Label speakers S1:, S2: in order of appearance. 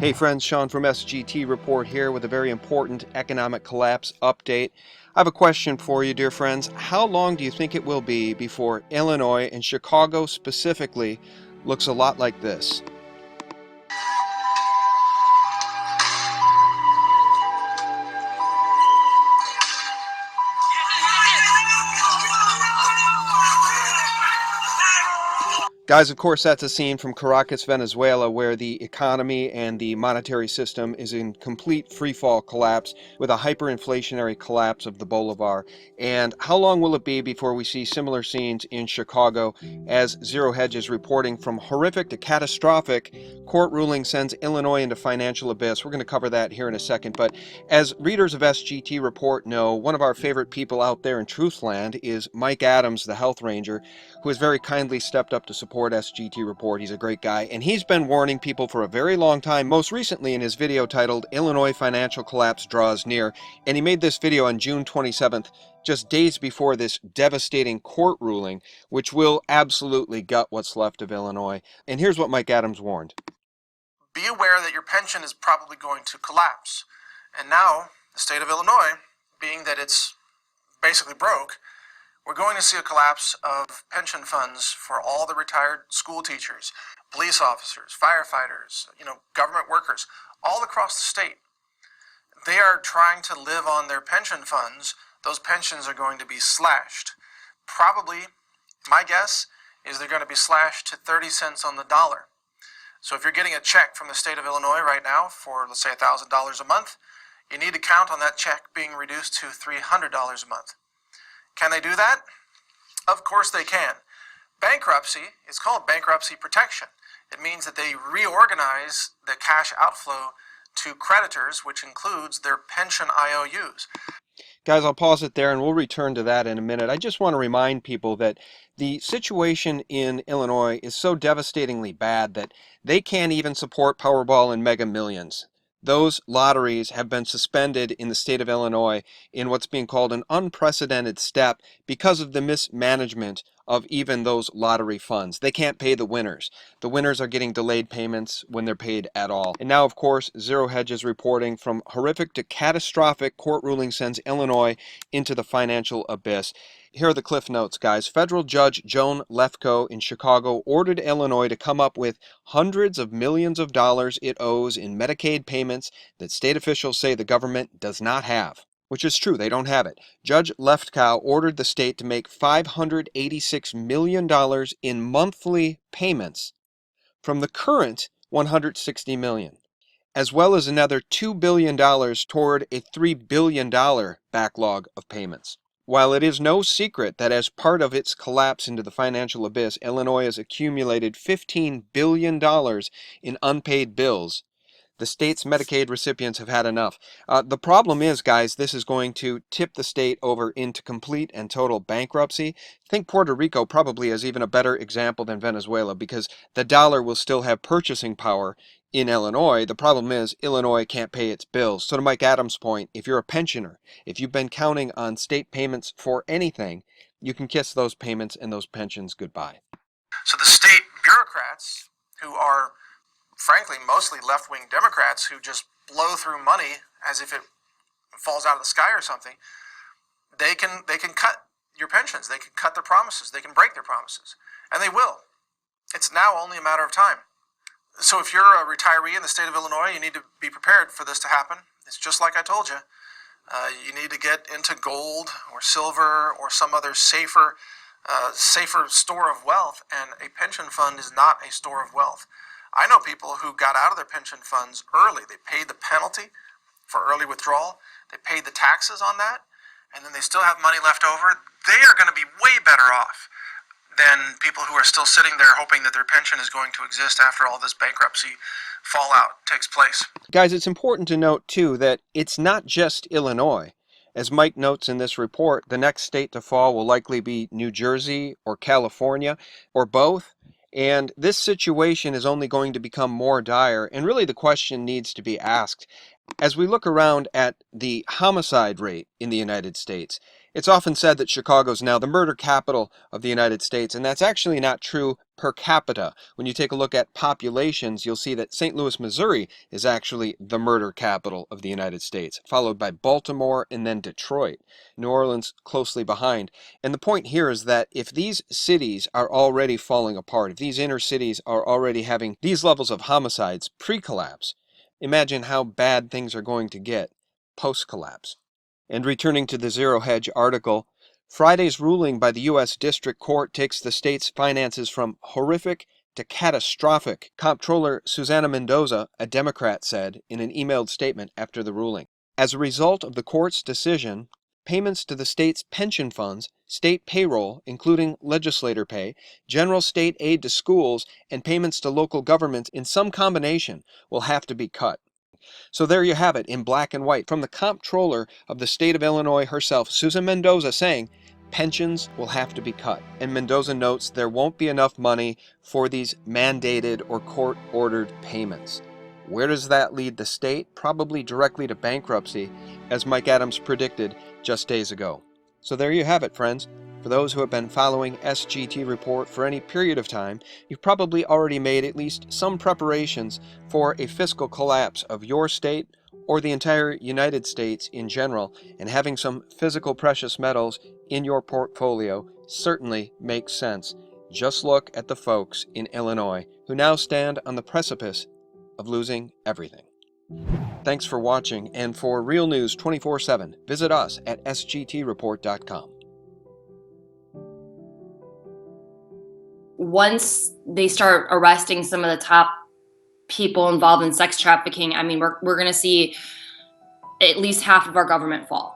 S1: Hey friends, Sean from SGT Report here with a very important economic collapse update. I have a question for you, dear friends. How long do you think it will be before Illinois, and Chicago specifically, looks a lot like this? Guys, of course, that's a scene from Caracas, Venezuela, where the economy and the monetary system is in complete freefall collapse with a hyperinflationary collapse of the bolivar. And how long will it be before we see similar scenes in Chicago, as Zero Hedge is reporting from horrific to catastrophic court ruling sends Illinois into financial abyss? We're going to cover that here in a second. But as readers of SGT Report know, one of our favorite people out there in Truthland is Mike Adams, the health ranger, who has very kindly stepped up to support SGT Report. He's a great guy, and he's been warning people for a very long time, most recently in his video titled Illinois Financial Collapse Draws Near. And he made this video on June 27th, just days before this devastating court ruling, which will absolutely gut what's left of Illinois. And here's what Mike Adams warned.
S2: Be aware that your pension is probably going to collapse. And now, the state of Illinois, being that it's basically broke, we're going to see a collapse of pension funds for all the retired school teachers, police officers, firefighters, government workers, all across the state. They are trying to live on their pension funds. Those pensions are going to be slashed. Probably, my guess is they're going to be slashed to 30 cents on the dollar. So if you're getting a check from the state of Illinois right now for, let's say, $1,000 a month, you need to count on that check being reduced to $300 a month. Can they do that? Of course they can. Bankruptcy is called bankruptcy protection. It means that they reorganize the cash outflow to creditors, which includes their pension IOUs.
S1: Guys, I'll pause it there and we'll return to that in a minute. I just want to remind people that the situation in Illinois is so devastatingly bad that they can't even support Powerball and Mega Millions. Those lotteries have been suspended in the state of Illinois in what's being called an unprecedented step because of the mismanagement of even those lottery funds. They can't pay the winners. The winners are getting delayed payments when they're paid at all. And now, of course, Zero Hedge is reporting from horrific to catastrophic court ruling sends Illinois into the financial abyss. Here are the cliff notes, guys. Federal Judge Joan Lefkoe in Chicago ordered Illinois to come up with hundreds of millions of dollars it owes in Medicaid payments that state officials say the government does not have. Which is true, they don't have it. Judge Lefkoe ordered the state to make $586 million in monthly payments from the current $160 million, as well as another $2 billion toward a $3 billion backlog of payments. While it is no secret that as part of its collapse into the financial abyss, Illinois has accumulated $15 billion in unpaid bills, the state's Medicaid recipients have had enough. The problem is, guys, this is going to tip the state over into complete and total bankruptcy. I think Puerto Rico probably is even a better example than Venezuela because the dollar will still have purchasing power in Illinois. The problem is Illinois can't pay its bills. So to Mike Adams' point, if you're a pensioner, if you've been counting on state payments for anything, you can kiss those payments and those pensions goodbye.
S2: So the state bureaucrats, who are frankly mostly left-wing Democrats who just blow through money as if it falls out of the sky or something, they can cut your pensions, they can cut their promises, they can break their promises, and they will. It's now only a matter of time. So if you're a retiree in the state of Illinois, you need to be prepared for this to happen. It's just like I told you. You need to get into gold or silver or some other safer store of wealth, and a pension fund is not a store of wealth. I know people who got out of their pension funds early. They paid the penalty for early withdrawal. They paid the taxes on that, and then they still have money left over. They are going to be way better off than people who are still sitting there hoping that their pension is going to exist after all this bankruptcy fallout takes place.
S1: Guys, it's important to note, too, that it's not just Illinois. As Mike notes in this report, the next state to fall will likely be New Jersey or California or both. And this situation is only going to become more dire, and really the question needs to be asked. As we look around at the homicide rate in the United States, it's often said that Chicago is now the murder capital of the United States, and that's actually not true per capita. When you take a look at populations, you'll see that St. Louis, Missouri is actually the murder capital of the United States, followed by Baltimore and then Detroit. New Orleans closely behind. And the point here is that if these cities are already falling apart, if these inner cities are already having these levels of homicides pre-collapse, imagine how bad things are going to get post-collapse. And returning to the Zero Hedge article, Friday's ruling by the U.S. District Court takes the state's finances from horrific to catastrophic, Comptroller Susana Mendoza, a Democrat, said in an emailed statement after the ruling. As a result of the court's decision, payments to the state's pension funds, state payroll, including legislator pay, general state aid to schools, and payments to local governments in some combination will have to be cut. So there you have it in black and white from the comptroller of the state of Illinois herself, Susan Mendoza, saying pensions will have to be cut. And Mendoza notes there won't be enough money for these mandated or court-ordered payments. Where does that lead the state? Probably directly to bankruptcy, as Mike Adams predicted just days ago. So there you have it, friends. For those who have been following SGT Report for any period of time, you've probably already made at least some preparations for a fiscal collapse of your state or the entire United States in general, and having some physical precious metals in your portfolio certainly makes sense. Just look at the folks in Illinois who now stand on the precipice of losing everything. Thanks for watching, and for real news 24/7, visit us at sgtreport.com.
S3: Once they start arresting some of the top people involved in sex trafficking, I mean, we're going to see at least half of our government fall.